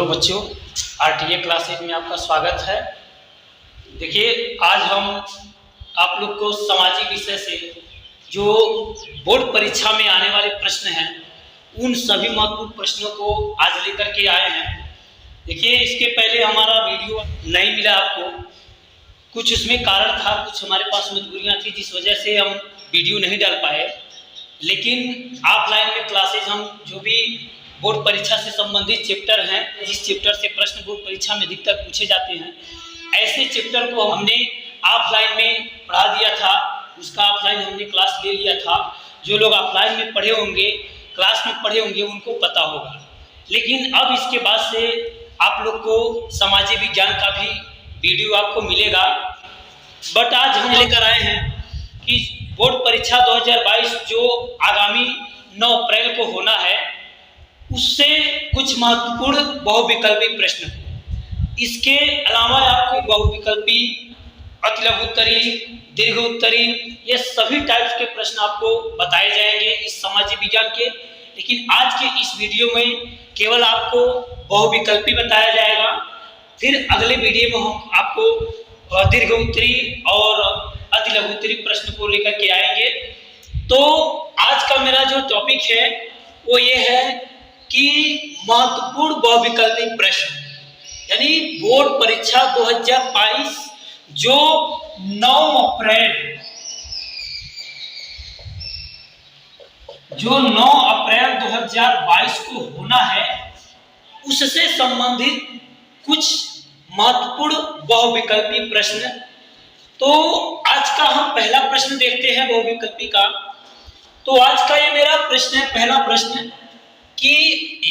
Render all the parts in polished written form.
बच्चों, RTA classes में आपका स्वागत है। देखिए, आज हम आप लोग को सामाजिक विषय से जो बोर्ड परीक्षा में आने वाले प्रश्न हैं उन सभी महत्वपूर्ण प्रश्नों को आज लेकर के आए हैं। देखिए, इसके पहले हमारा वीडियो नहीं मिला आपको, कुछ उसमें कारण था, कुछ हमारे पास मजबूरियां थी जिस वजह से हम वीडियो नहीं डाल पाए। लेकिन ऑफलाइन में क्लासेज हम जो भी बोर्ड परीक्षा से संबंधित चैप्टर हैं, जिस चैप्टर से प्रश्न बोर्ड परीक्षा में अधिकतर पूछे जाते हैं, ऐसे चैप्टर को हमने ऑफलाइन में पढ़ा दिया था। उसका ऑफलाइन हमने क्लास ले लिया था। जो लोग ऑफलाइन में पढ़े होंगे, क्लास में पढ़े होंगे, उनको पता होगा। लेकिन अब इसके बाद से आप लोग को सामाजिक विज्ञान का भी वीडियो आपको मिलेगा। बट आज हम लेकर आए हैं कि बोर्ड परीक्षा 2022 जो आगामी 9 अप्रैल को होना है, उससे कुछ महत्वपूर्ण बहुविकल्पी प्रश्न। इसके अलावा आपको बहुविकल्पी, अतिलघु उत्तरी, दीर्घ उत्तरी, ये सभी टाइप्स के प्रश्न आपको बताए जाएंगे इस सामाजिक विज्ञान के। लेकिन आज के इस वीडियो में केवल आपको बहुविकल्पी बताया जाएगा। फिर अगले वीडियो में हम आपको दीर्घ उत्तरी और अतिलघु उत्तरी प्रश्न को लेकर के आएंगे। तो आज का मेरा जो टॉपिक है वो ये है कि महत्वपूर्ण बहुविकल्पी प्रश्न, यानी बोर्ड परीक्षा 2022 जो 9 अप्रैल 2022 को होना है, उससे संबंधित कुछ महत्वपूर्ण बहुविकल्पी प्रश्न। तो आज का हम पहला प्रश्न देखते हैं बहुविकल्पी का। तो आज का ये मेरा प्रश्न है, पहला प्रश्न कि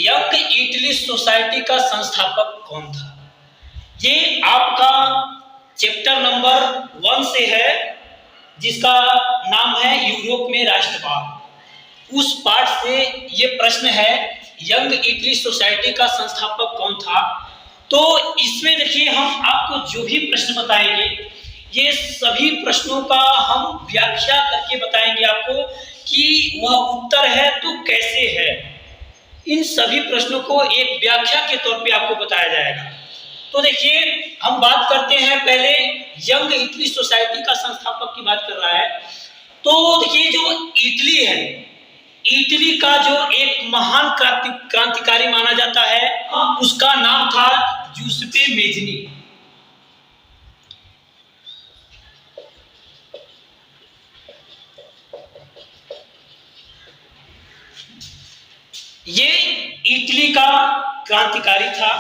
यंग इटली सोसाइटी का संस्थापक कौन था। ये आपका चैप्टर नंबर 1 से है, जिसका नाम है यूरोप में राष्ट्रवाद। उस पाठ से ये प्रश्न है, यंग इटली सोसाइटी का संस्थापक कौन था। तो इसमें देखिए, हम आपको जो भी प्रश्न बताएंगे, ये सभी प्रश्नों का हम व्याख्या करके बताएंगे आपको कि वह उत्तर है तो कैसे है। इन सभी प्रश्नों को एक व्याख्या के तौर पे आपको बताया जाएगा। तो देखिए, हम बात करते हैं पहले यंग इटली सोसाइटी का संस्थापक की बात कर रहा है। तो देखिए, जो इटली है, इटली का जो एक महान क्रांतिकारी माना जाता है, उसका नाम था जूसेप्पे मेज़नी। ये इटली का क्रांतिकारी था।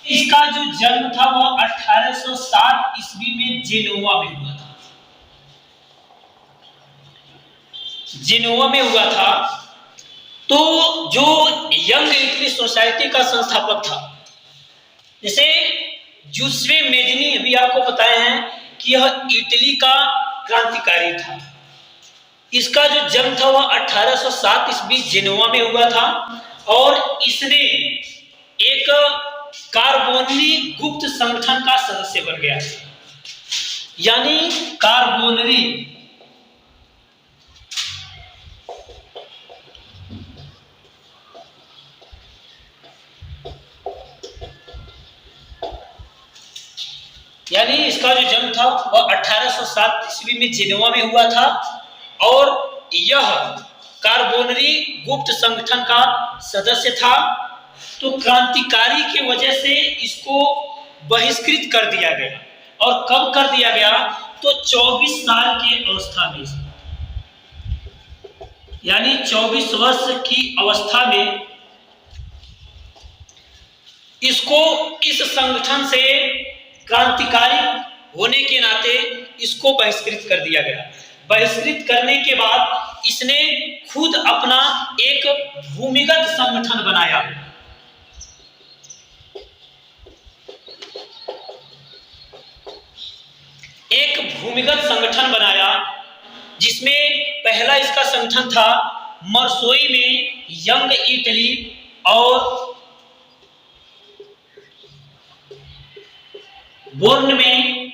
इसका जो जन्म था वह 1807 ईस्वी में जेनोवा में हुआ था। जेनोवा में हुआ था। तो जो यंग इटली सोसाइटी का संस्थापक था, जैसे जूसेप्पे मेज़नी, अभी आपको बताए हैं कि यह इटली का क्रांतिकारी था। इसका जो जन्म था वह 1807 ईस्वी जेनोवा में हुआ था और इसने एक कार्बोनरी गुप्त संगठन का सदस्य बन गया। यानी कार्बोनरी यानी इसका जो जन्म था वह 1807 ईस्वी में जेनोवा में हुआ था और यह कार्बोनरी गुप्त संगठन का सदस्य था। तो क्रांतिकारी की वजह से इसको बहिष्कृत कर दिया गया। और कब कर दिया गया? तो 24 साल की अवस्था में, यानी 24 वर्ष की अवस्था में इसको इस संगठन से क्रांतिकारी होने के नाते इसको बहिष्कृत कर दिया गया। बहिष्कृत करने के बाद इसने खुद अपना एक भूमिगत संगठन बनाया। एक भूमिगत संगठन बनाया जिसमें पहला इसका संगठन था मरसोई में यंग इटली और बोर्न में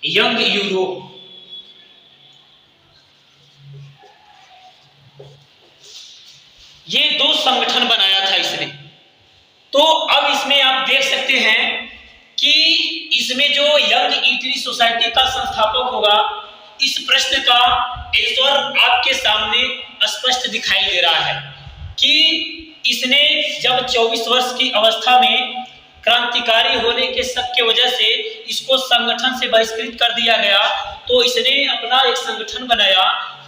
यंग यूरोप। ये दो संगठन बनाया था इसने। तो अब इसमें आप देख सकते हैं कि इसमें जो यंग इटली सोसाइटी का संस्थापक होगा, इस प्रश्न का आंसर आपके सामने स्पष्ट दिखाई दे रहा है कि इसने जब 24 वर्ष की अवस्था में क्रांतिकारी होने के शक की वजह से इसको संगठन से बहिष्कृत कर दिया गया, तो इसने अपना एक संगठन बनाया।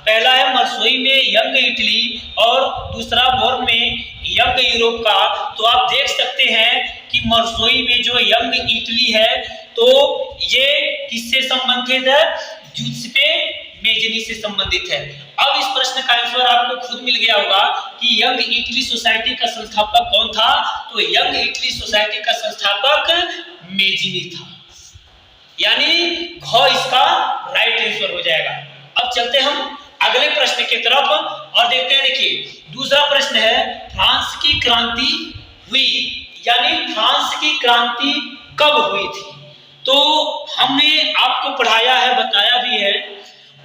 पहला है मर्सोई में यंग इटली और दूसरा बोर्न में यंग यूरोप का। तो आप देख सकते हैं कि मर्सोई में जो यंग इटली है तो ये किससे संबंधित है? जूसेप्पे मेज़नी से संबंधित है। अब इस प्रश्न का आंसर आपको खुद मिल गया होगा कि यंग इटली सोसाइटी का संस्थापक कौन था? तो यंग इटली सोसाइटी का संस्थापक मेज़नी था, यानी घ इसका राइट आंसर हो जाएगा। अब चलते हम अगले प्रश्न की तरफ और देखते हैं। देखिए दूसरा प्रश्न है, फ्रांस की क्रांति हुई, यानी फ्रांस की क्रांति कब हुई थी? तो हमने आपको पढ़ाया है, बताया भी है,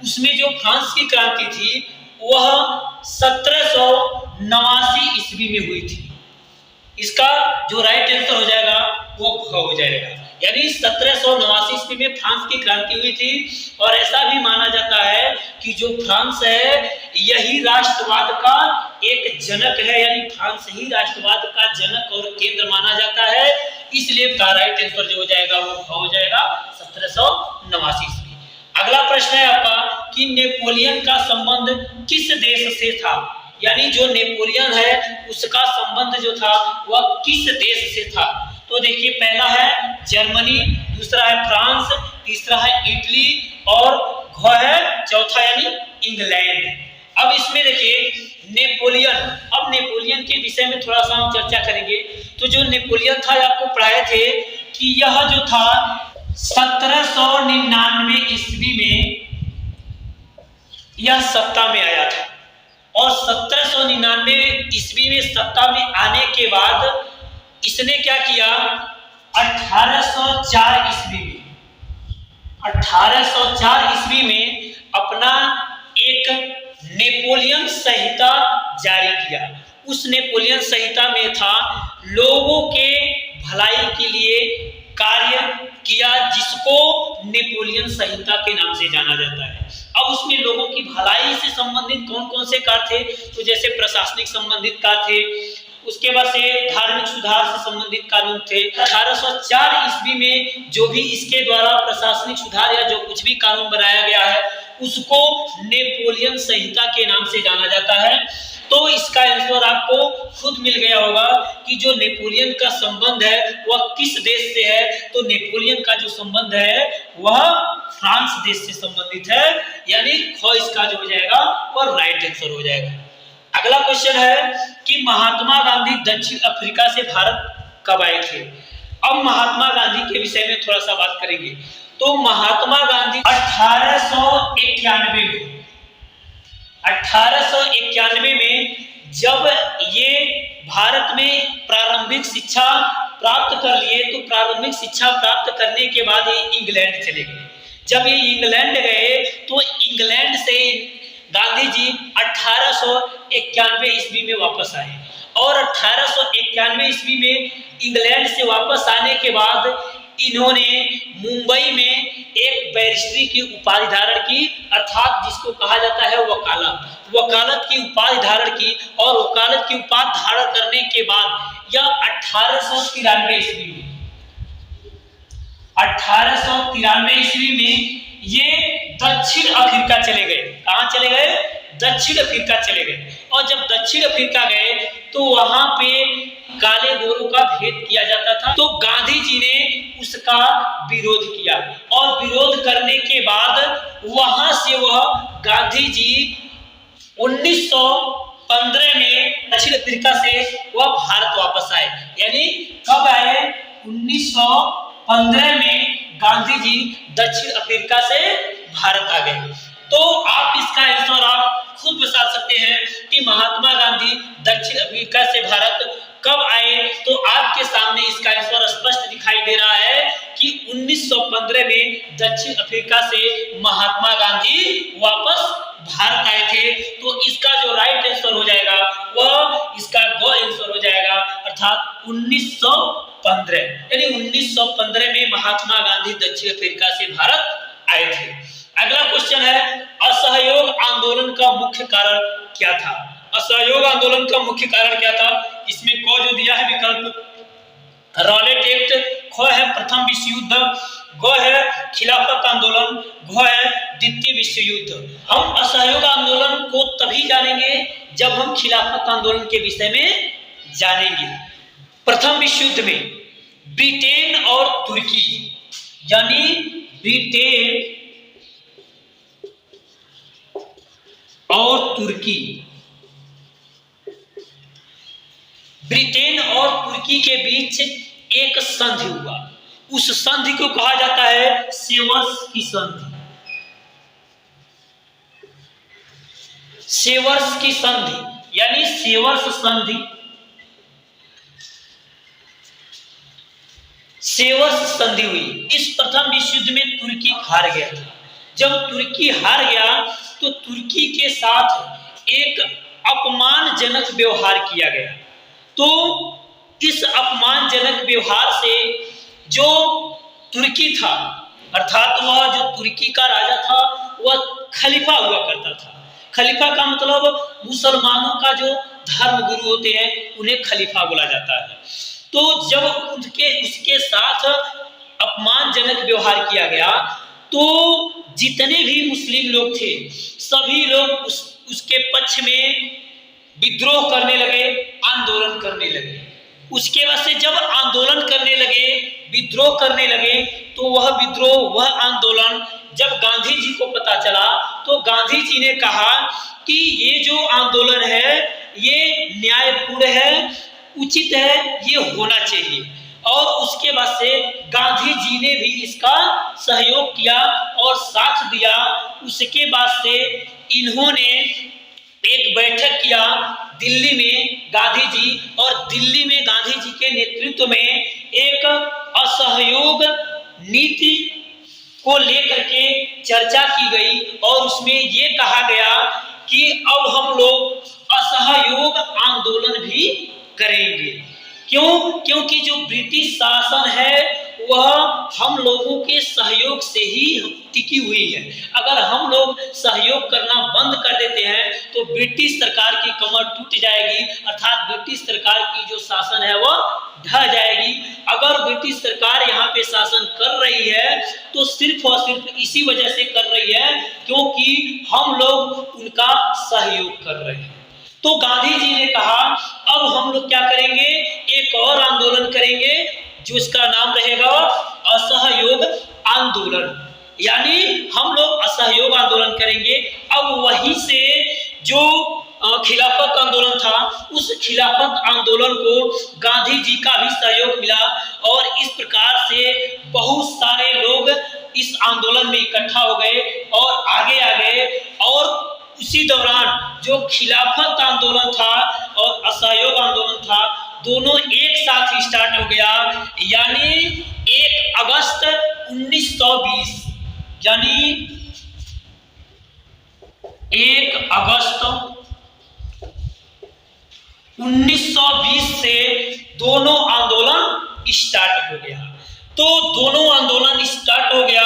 उसमें जो फ्रांस की क्रांति थी वह 1789 ईस्वी में हुई थी। इसका जो राइट आंसर हो जाएगा वो हो जाएगा, यानी 1789 ईस्वी में फ्रांस की क्रांति हुई थी। और ऐसा भी माना जाता है कि जो फ्रांस है यही राष्ट्रवाद का एक जनक है, यानी फ्रांस ही राष्ट्रवाद का जनक और केंद्र माना जाता है। इसलिए इसका राइट आंसर जो हो जाएगा वो हो जाएगा 1789 ईस्वी। अगला प्रश्न है आपका कि नेपोलियन का संबंध किस देश से था? यानी जो नेपोलियन है उसका संबंध जो था वह किस देश से था? तो देखिए पहला है जर्मनी, दूसरा है फ्रांस, तीसरा है इटली और घ है चौथा यानी इंग्लैंड। अब इसमें देखिए नेपोलियन, अब नेपोलियन के विषय में थोड़ा सा हम चर्चा करेंगे। तो जो नेपोलियन था आपको पढ़ाए थे कि यह जो था 1799 ईस्वी में यह सत्ता में आया था और 1799 ईस्वी में सत्ता में आने के बाद इसने क्या किया? 1804 ईस्वी में अपना एक नेपोलियन संहिता जारी किया। उस नेपोलियन संहिता में था लोगों के भलाई के लिए कार्य किया, जिसको नेपोलियन संहिता के नाम से जाना जाता है। अब उसमें लोगों की भलाई से संबंधित कौन कौन से कार्य थे? तो जैसे प्रशासनिक संबंधित कार्य थे, उसके बाद से धार्मिक सुधार से संबंधित कानून थे। 1804 ईस्वी में जो भी इसके द्वारा प्रशासनिक सुधार या जो कुछ भी कानून बनाया गया है उसको नेपोलियन संहिता के नाम से जाना जाता है। तो इसका आंसर आपको खुद मिल गया होगा कि जो नेपोलियन का संबंध है वह किस देश से है? तो नेपोलियन का जो संबंध है वह फ्रांस देश से संबंधित है, यानी ख इसका जो हो जाएगा वह राइट आंसर हो जाएगा। अगला क्वेश्चन है कि महात्मा गांधी दक्षिण अफ्रीका से भारत कब आए थे? अब महात्मा गांधी के विषय में थोड़ा सा बात करेंगे। तो महात्मा गांधी 1891 में जब ये भारत में प्रारंभिक शिक्षा प्राप्त कर लिए, तो प्रारंभिक शिक्षा प्राप्त करने के बाद ये इंग्लैंड चले गए। जब ये इंग्लैंड गए तो इंग्लैंड से गांधी जी 1891 ईस्वी में वापस आए और 1891 ईस्वी में इंग्लैंड से वापस आने के बाद इन्होंने मुंबई में एक बैरिस्ट्री की उपाधि धारण की, अर्थात जिसको कहा जाता है वकालत की उपाधि धारण की। और वकालत की उपाधि धारण करने के बाद यह 1893 ईस्वी में ये दक्षिण अफ्रीका चले गए। कहां चले गए? दक्षिण अफ्रीका चले गए। और जब दक्षिण अफ्रीका गए तो वहां पे काले गोरों का भेद किया जाता था, तो गांधी जी ने उसका विरोध किया और विरोध करने के बाद वहां से वह गांधी जी 1915 में दक्षिण अफ्रीका से वह भारत वापस आए। यानी कब आए? 1915 में गांधी जी दक्षिण अफ्रीका से भारत आ गए। तो आप इसका आंसर आप खुद बता सकते हैं कि महात्मा गांधी दक्षिण अफ्रीका से भारत कब आए। तो आपके सामने इसका आंसर स्पष्ट दिखाई दे रहा है कि 1915 में दक्षिण अफ्रीका से महात्मा गांधी वापस भारत आए थे। तो इसका जो राइट आंसर हो जाएगा वह इसका ग आंसर हो जाएगा, अर्थात 1915, यानी 1915 में महात्मा गांधी दक्षिण अफ्रीका से भारत आए थे। अगला क्वेश्चन है, असहयोग आंदोलन का मुख्य कारण क्या था? असहयोग आंदोलन का मुख्य कारण क्या था? इसमें क जो दिया है विकल्प, रॉलेट एक्ट, ख है प्रथम विश्व युद्ध, ग है खिलाफत आंदोलन, घ है द्वितीय विश्व युद्ध। हम असहयोग आंदोलन को तभी जानेंगे जब हम खिलाफत आंदोलन के विषय में जानेंगे। प्रथम विश्व युद्ध में ब्रिटेन और तुर्की, यानी ब्रिटेन और तुर्की, ब्रिटेन और तुर्की के बीच एक संधि हुआ। उस संधि को कहा जाता है सेवर्स की संधि। सेवर्स की संधि यानी सेवर्स संधि। सेवर्स संधि हुई। इस प्रथम विश्व युद्ध में तुर्की हार गया था। जब तुर्की हार गया तो तुर्की के साथ एक अपमानजनक व्यवहार किया गया। तो इस अपमानजनक व्यवहार से जो तुर्की था, अर्थात वह जो तुर्की का राजा था, वह खलीफा हुआ करता था। खलीफा का मतलब मुसलमानों का जो धर्म गुरु होते हैं उन्हें खलीफा बोला जाता है। तो जब उसके साथ अपमानजनक व्यवहार किया गया तो जितने भी मुस्लिम लोग थे सभी लोग उसके पक्ष में विद्रोह करने लगे, आंदोलन करने लगे। उसके बाद से जब आंदोलन करने लगे, विद्रोह करने लगे, तो वह विद्रोह, वह आंदोलन जब गांधी जी को पता चला तो गांधी जी ने कहा कि ये जो आंदोलन है ये न्यायपूर्ण है, उचित है, ये होना चाहिए। और उसके बाद से गांधी जी ने भी इसका सहयोग किया और साथ दिया। उसके बाद से इन्होंने एक बैठक किया दिल्ली में गांधी जी, और दिल्ली में गांधी जी के नेतृत्व में एक असहयोग नीति को लेकर के चर्चा की गई और उसमें ये कहा गया कि अब हम लोग असहयोग आंदोलन भी करेंगे। क्यों? क्योंकि जो ब्रिटिश शासन है वह हम लोगों के सहयोग से ही टिकी हुई है। अगर हम लोग सहयोग करना बंद कर देते हैं तो ब्रिटिश सरकार की कमर टूट जाएगी, अर्थात ब्रिटिश सरकार की जो शासन है वह ढह जाएगी। अगर ब्रिटिश सरकार यहाँ पे शासन कर रही है तो सिर्फ और सिर्फ इसी वजह से कर रही है क्योंकि हम लोग उनका सहयोग कर रहे हैं। तो गांधी जी ने कहा अब हम लोग क्या करेंगे, एक और आंदोलन करेंगे जिसका नाम रहेगा असहयोग आंदोलन, यानी हम लोग असहयोग आंदोलन करेंगे। अब वहीं से जो खिलाफत आंदोलन था उस खिलाफत आंदोलन को गांधी जी का भी सहयोग मिला और इस प्रकार से बहुत सारे लोग इस आंदोलन में इकट्ठा हो गए और आगे आ गए। और उसी दौरान जो खिलाफत आंदोलन था और असहयोग आंदोलन था दोनों एक साथ ही स्टार्ट हो गया, यानी 1 अगस्त 1920, यानी 1 अगस्त 1920 से दोनों आंदोलन स्टार्ट हो गया। तो दोनों आंदोलन स्टार्ट हो गया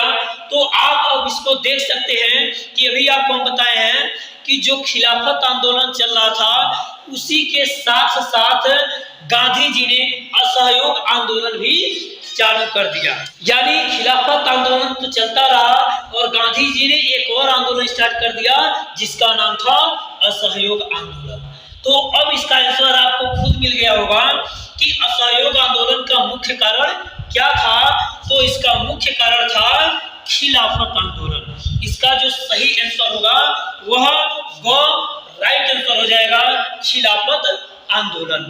तो आप अब इसको देख सकते हैं कि अभी आपको हम बताए हैं कि जो खिलाफत आंदोलन चल रहा था उसी के साथ साथ गांधी जी ने असहयोग आंदोलन भी चालू कर दिया। यानी खिलाफत आंदोलन तो चलता रहा और गांधी जी ने एक और आंदोलन स्टार्ट कर दिया जिसका नाम था असहयोग आंदोलन। तो अब इसका आंसर आपको खुद मिल गया होगा कि असहयोग आंदोलन का मुख्य कारण क्या था। तो इसका मुख्य कारण था खिलाफत आंदोलन। इसका जो सही आंसर होगा वह राइट आंसर हो जाएगा, खिलाफत आंदोलन।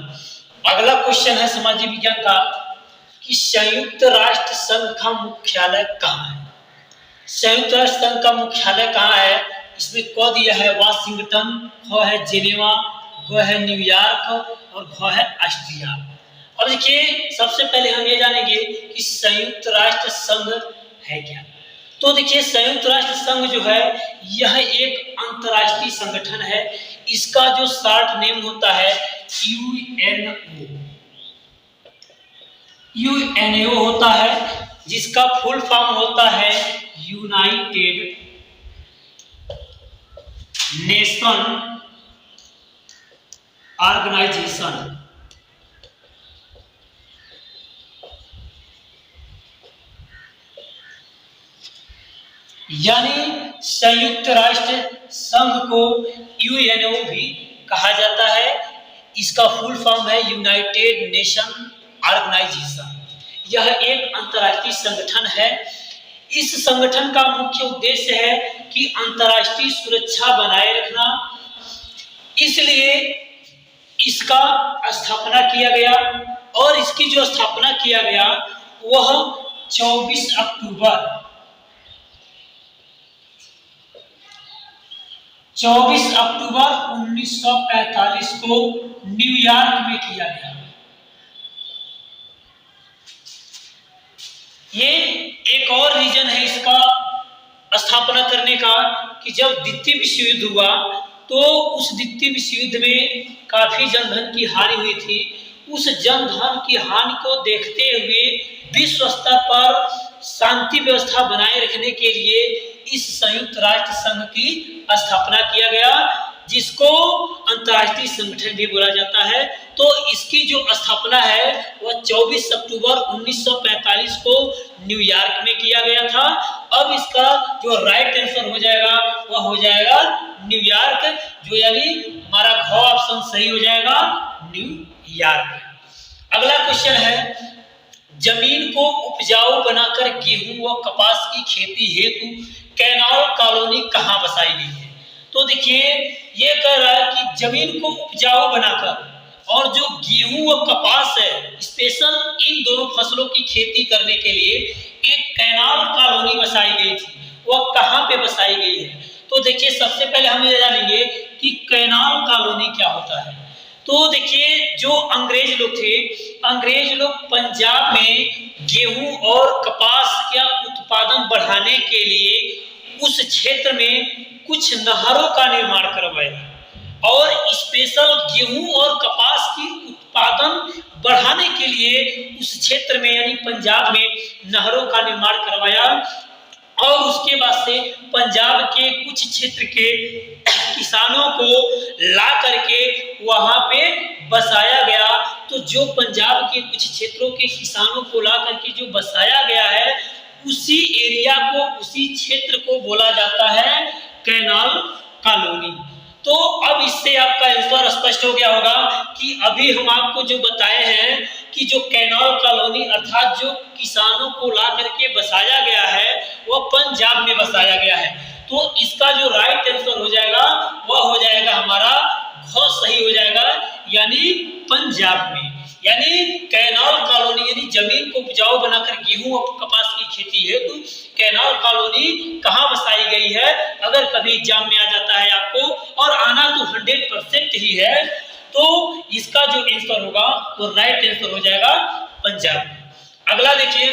अगला क्वेश्चन है सामाजिक विज्ञान का कि संयुक्त राष्ट्र संघ का मुख्यालय कहाँ है? संयुक्त राष्ट्र संघ का मुख्यालय कहाँ है? इसमें क दिया है वाशिंगटन, ख है जेनेवा, ग है न्यूयॉर्क और घ है ऑस्ट्रिया। अब देखिए सबसे पहले हम ये जानेंगे कि संयुक्त राष्ट्र संघ है क्या। तो देखिए संयुक्त राष्ट्र संघ जो है यह एक अंतरराष्ट्रीय संगठन है। इसका जो शॉर्ट नेम होता है यूएनओ। UNO होता है, जिसका फुल फॉर्म होता है यूनाइटेड नेशन ऑर्गेनाइजेशन। यानी संयुक्त राष्ट्र संघ को UNO भी कहा जाता है। इसका फुल फॉर्म है यूनाइटेड नेशन ऑर्गेनाइजेशन। यह एक अंतर्राष्ट्रीय संगठन है। इस संगठन का मुख्य उद्देश्य है कि अंतर्राष्ट्रीय सुरक्षा बनाए रखना। इसलिए इसका स्थापना किया गया और इसकी जो स्थापना किया गया वह 24 अक्टूबर 1945 को न्यूयॉर्क में किया गया। ये एक और रीजन है इसका स्थापना करने का कि जब द्वितीय विश्व युद्ध हुआ तो उस द्वितीय विश्व युद्ध में काफी जनधन की हानि हुई थी। उस जनधन की हानि को देखते हुए विश्व स्तर पर शांति व्यवस्था बनाए रखने के लिए इस संयुक्त राष्ट्र संघ की स्थापना किया गया, जिसको अंतर्राष्ट्रीय संगठन भी बोला जाता है। तो इसकी जो स्थापना है वह 24 अक्टूबर 1945 को न्यूयॉर्क में किया गया था। अब इसका जो राइट आंसर हो जाएगा वह हो जाएगा न्यूयॉर्क, जो यानी हमारा घ ऑप्शन सही हो जाएगा न्यूयॉर्क। अगला क्वेश्चन है, जमीन को उपजाऊ बनाकर गेहूं व कपास की खेती हेतु कैनाल कॉलोनी कहां बसाई गई है? तो देखिए ये कह रहा है कि जमीन को उपजाऊ बनाकर और जो गेहूं व कपास है स्पेशल इन दोनों फसलों की खेती करने के लिए एक कैनाल कॉलोनी बसाई गई थी। वह कहां पे बसाई गई है? तो देखिए सबसे पहले हम ये जानेंगे कि कैनाल कॉलोनी क्या होता है। तो देखिए जो अंग्रेज लोग थे, अंग्रेज लोग पंजाब में गेहूं और कपास का उत्पादन बढ़ाने के लिए उस क्षेत्र में कुछ नहरों का निर्माण करवाया और स्पेशल गेहूं और कपास की उत्पादन बढ़ाने के लिए उस क्षेत्र में यानी पंजाब में नहरों का निर्माण करवाया। और उसके बाद से पंजाब के कुछ क्षेत्र के किसानों को ला करके वहां पे बसाया गया। तो जो पंजाब के कुछ क्षेत्रों के किसानों को ला करके जो बसाया गया है उसी एरिया को, उसी क्षेत्र को बोला जाता है कैनाल कॉलोनी। तो अब इससे आपका आंसर स्पष्ट हो गया होगा कि अभी हम आपको जो बताए हैं कि जो कैनाल कॉलोनी अर्थात जो किसानों को ला करके बसाया गया है वह पंजाब में बसाया गया है। तो इसका जो राइट आंसर हो जाएगा वह हो जाएगा हमारा घ सही हो जाएगा, यानी पंजाब में। यानी कैनाल कॉलोनी यानी जमीन को उपजाऊ बनाकर गेहूं और कपास की खेती हेतु कैनाल कॉलोनी कहां बसाई गई है? अगर कभी एग्जाम में आ जाता है आपको, और आना तो 100% ही है, तो इसका जो आंसर होगा वो राइट आंसर हो जाएगा पंजाब में। अगला देखिए,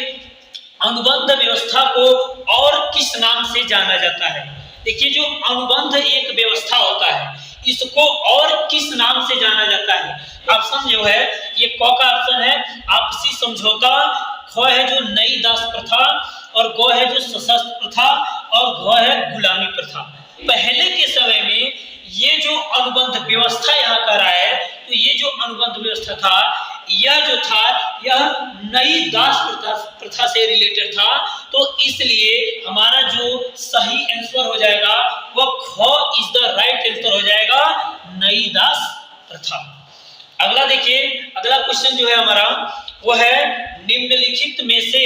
अनुबंध व्यवस्था को और किस नाम से जाना जाता है? देखिए जो अनुबंध एक व्यवस्था होता है इसको और किस नाम से जाना जाता है? ऑप्शन जो है ये क का ऑप्शन है आपसी समझौता, ख है जो नई दास प्रथा, और ग है जो सशस्त्र प्रथा, और घ है गुलामी प्रथा। पहले के समय में ये जो अनुबंध व्यवस्था यहाँ का रहा है, तो ये जो अनुबंध व्यवस्था था यह जो था यह नई दास प्रथा से रिलेटेड था। तो इसलिए हमारा जो सही आंसर हो जाएगा वह ख इज द राइट आंसर हो जाएगा, नई दास प्रथा। अगला देखिए, अगला क्वेश्चन जो है हमारा वो है निम्नलिखित में से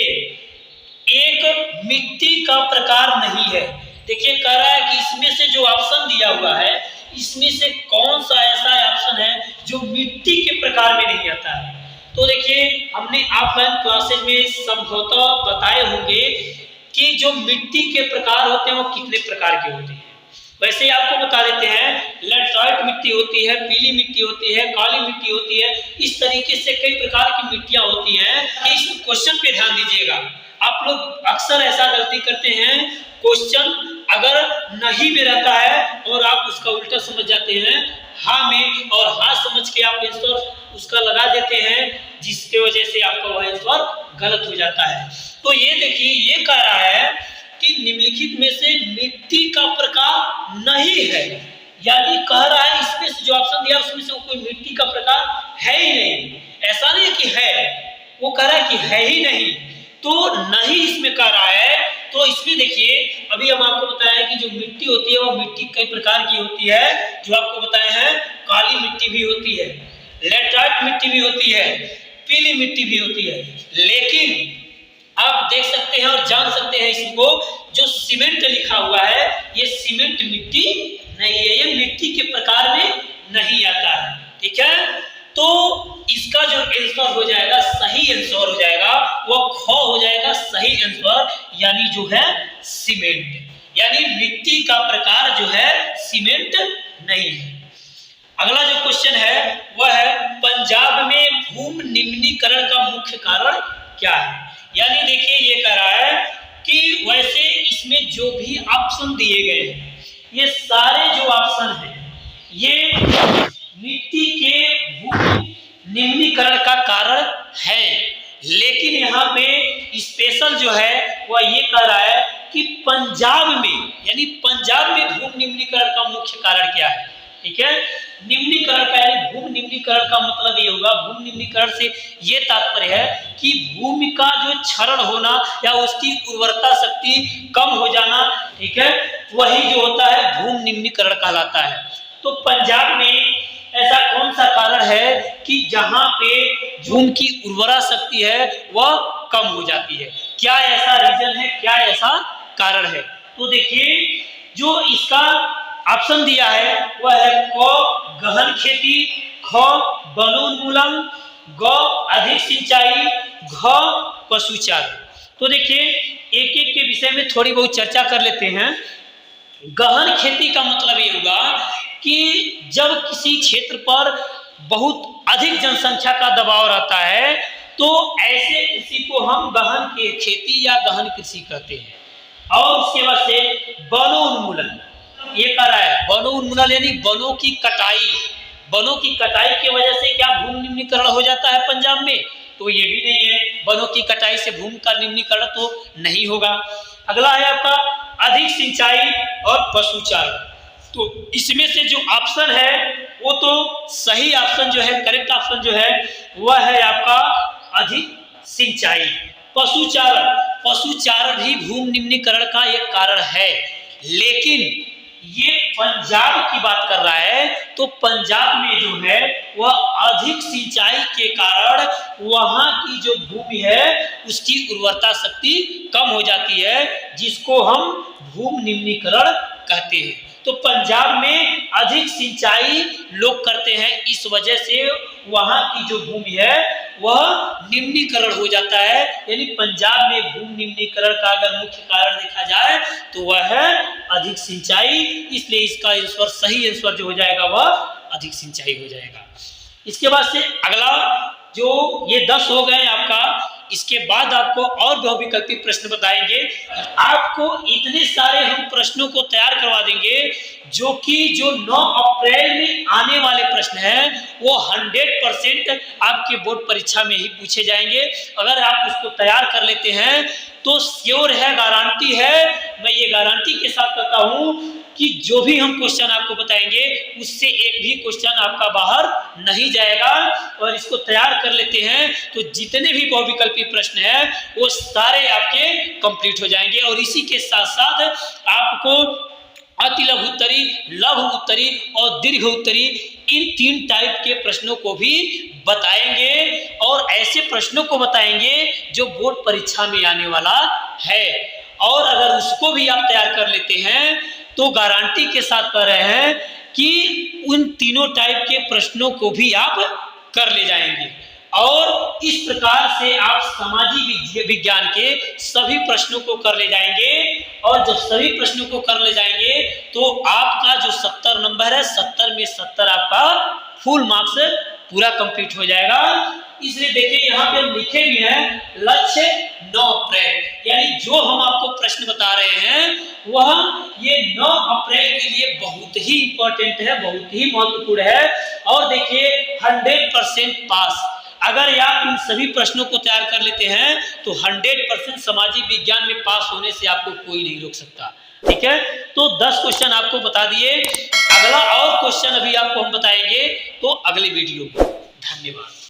एक मिट्टी का प्रकार नहीं है। देखिए कह रहा है कि इसमें से जो ऑप्शन दिया हुआ है इसमें से कौन सा ऐसा ऑप्शन है जो मिट्टी के प्रकार में नहीं आता है? तो देखिए हमने ऑफलाइन क्लासेज में समझौता बताए होंगे कि जो मिट्टी के प्रकार होते हैं वो कितने प्रकार के होते हैं। वैसे आपको बता देते हैं, लैटराइट मिट्टी होती है, पीली मिट्टी होती है, काली मिट्टी होती है, इस तरीके से कई प्रकार की मिट्टियां होती हैं। इस क्वेश्चन पे ध्यान दीजिएगा, आप लोग अक्सर ऐसा गलती करते हैं, क्वेश्चन अगर नहीं में रहता है और आप उसका उल्टा समझ जाते हैं हाँ में, और हाँ समझ के आप आंसर उसका लगा देते हैं, जिसके वजह से आपका वह आंसर गलत हो जाता है। तो ये देखिए, ये कह रहा है कि निम्नलिखित में से मिट्टी का प्रकार नहीं है, यानी कह रहा है इसमें से जो ऑप्शन दिया उसमें से कोई मिट्टी का प्रकार है ही नहीं। ऐसा नहीं कि है, वो कह रहा है कि है ही नहीं, तो नहीं इसमें कह रहा है। तो इसमें देखिए, अभी हम आपको बताया कि जो मिट्टी होती है वो मिट्टी कई प्रकार की होती है, जो आपको बताए हैं काली मिट्टी भी होती है, लेटराइट मिट्टी भी होती है, पीली मिट्टी भी होती है। लेकिन आप देख सकते हैं और जान सकते हैं इसको, जो सीमेंट लिखा हुआ है ये सीमेंट मिट्टी नहीं है, ये मिट्टी के प्रकार में नहीं आता है। ठीक है, तो इसका जो आंसर हो जाएगा, सही आंसर हो जाएगा, वो ख हो जाएगा सही आंसर, यानी जो है सीमेंट, यानी मिट्टी का प्रकार जो है सीमेंट नहीं है। अगला जो क्वेश्चन है वह है पंजाब में भूमि निम्नीकरण का मुख्य कारण क्या है। यानी देखिए, ये कह रहा है कि वैसे इसमें जो भी ऑप्शन दिए गए हैं, ये सारे जो ऑप्शन हैं ये मिट्टी के भूमि निम्नीकरण का कारण है। लेकिन यहाँ पे स्पेशल जो है वह ये कह रहा है कि पंजाब में, यानी पंजाब में भूमि निम्नीकरण का मुख्य कारण क्या है। ठीक है, निम्नीकरण का यानी भूमि निम्नीकरण का मतलब ये होगा, भूमि निम्नीकरण से ये तात्पर्य है कि भूमि का जो क्षरण होना या उसकी उर्वरता शक्ति कम हो जाना, ठीक है, वही जो होता है भूमि निम्नीकरण कहलाता है। तो पंजाब में ऐसा कौन सा कारण है कि जहां पे भूमि की उर्वरा शक्ति है वह कम हो जाती है, क्या ऐसा रीजन है, क्या ऐसा कारण है। तो देखिए, जो इसका ऑप्शन दिया है वह है क गहन खेती, ख वनोन्मूलन, ग अधिक सिंचाई, घ पशुचारण। तो देखिए, एक एक के विषय में थोड़ी बहुत चर्चा कर लेते हैं। गहन खेती का मतलब ये होगा कि जब किसी क्षेत्र पर बहुत अधिक जनसंख्या का दबाव रहता है तो ऐसे कृषि को हम गहन खेती या गहन कृषि कहते हैं। और उसके बाद से वनोन्मूलन, ये कह रहा है वनोन्मूलन यानी वनों की कटाई, वनों की कटाई की वजह से क्या भूमि निम्नीकरण हो जाता है पंजाब में, तो ये भी नहीं है, वनों की कटाई से भूमि का निम्नीकरण तो नहीं होगा। अगला है आपका अधिक सिंचाई और पशुचारण। तो इसमें से जो ऑप्शन है वो तो सही ऑप्शन जो है, करेक्ट ऑप्शन जो है वह है आपका अधिक सिंचाई। पशुचारण, पशुचारण भी भूमि निम्नीकरण का एक कारण है, लेकिन ये पंजाब की बात कर रहा है। तो पंजाब में जो है वह अधिक सिंचाई के कारण वहां की जो भूमि है उसकी उर्वरता शक्ति कम हो जाती है, जिसको हम भूमि निम्नीकरण कहते हैं। तो पंजाब में अधिक सिंचाई लोग करते हैं, इस वजह से वहां की जो भूमि है वह निम्नीकरण हो जाता है। यानी पंजाब में भूमि निम्नीकरण का अगर मुख्य कारण देखा जाए तो वह है अधिक सिंचाई, इसलिए इसका आंसर, सही आंसर जो हो जाएगा वह अधिक सिंचाई हो जाएगा। इसके बाद से अगला जो ये 10 हो गए आपका, इसके बाद आपको और बहुविकल्पी प्रश्न बताएंगे। आपको इतने सारे हम प्रश्नों को तैयार करवा देंगे जो कि जो 9 अप्रैल में आने वाले प्रश्न हैं वो 100% आपके बोर्ड परीक्षा में ही पूछे जाएंगे। अगर आप उसको तैयार कर लेते हैं तो श्योर है, गारंटी है, मैं ये गारंटी के साथ कहता हूं कि जो भी हम क्वेश्चन आपको बताएंगे उससे एक भी क्वेश्चन आपका बाहर नहीं जाएगा। और इसको तैयार कर लेते हैं तो जितने भी बहुविकल्पी प्रश्न हैं वो सारे आपके कंप्लीट हो जाएंगे। और इसी के साथ साथ आपको अति लघु उत्तरी, लघु उत्तरी और दीर्घ उत्तरी, इन 3 टाइप के प्रश्नों को भी बताएंगे और ऐसे प्रश्नों को बताएंगे जो बोर्ड परीक्षा में आने वाला है। और अगर उसको भी आप तैयार कर लेते हैं तो गारंटी के साथ कह रहे हैं कि उन तीनों टाइप के प्रश्नों को भी आप कर ले जाएंगे। और इस प्रकार से आप सामाजिक विज्ञान के सभी प्रश्नों को कर ले जाएंगे। और जब सभी प्रश्नों को कर ले जाएंगे तो आपका जो 70 नंबर है, 70 में 70 आपका फुल मार्क्स पूरा कंप्लीट हो जाएगा। इसलिए देखिए यहाँ पे हम लिखे भी हैं लक्ष्य 9 अप्रैल, यानी जो हम आपको प्रश्न बता रहे हैं वह ये 9 अप्रैल के लिए बहुत ही इंपॉर्टेंट है, बहुत ही महत्वपूर्ण है। और देखिए 100% पास, अगर आप इन सभी प्रश्नों को तैयार कर लेते हैं तो 100% सामाजिक विज्ञान में पास होने से आपको कोई नहीं रोक सकता। ठीक है, तो 10 क्वेश्चन आपको बता दिए, अगला और क्वेश्चन अभी आपको हम बताएंगे तो अगले वीडियो में। धन्यवाद।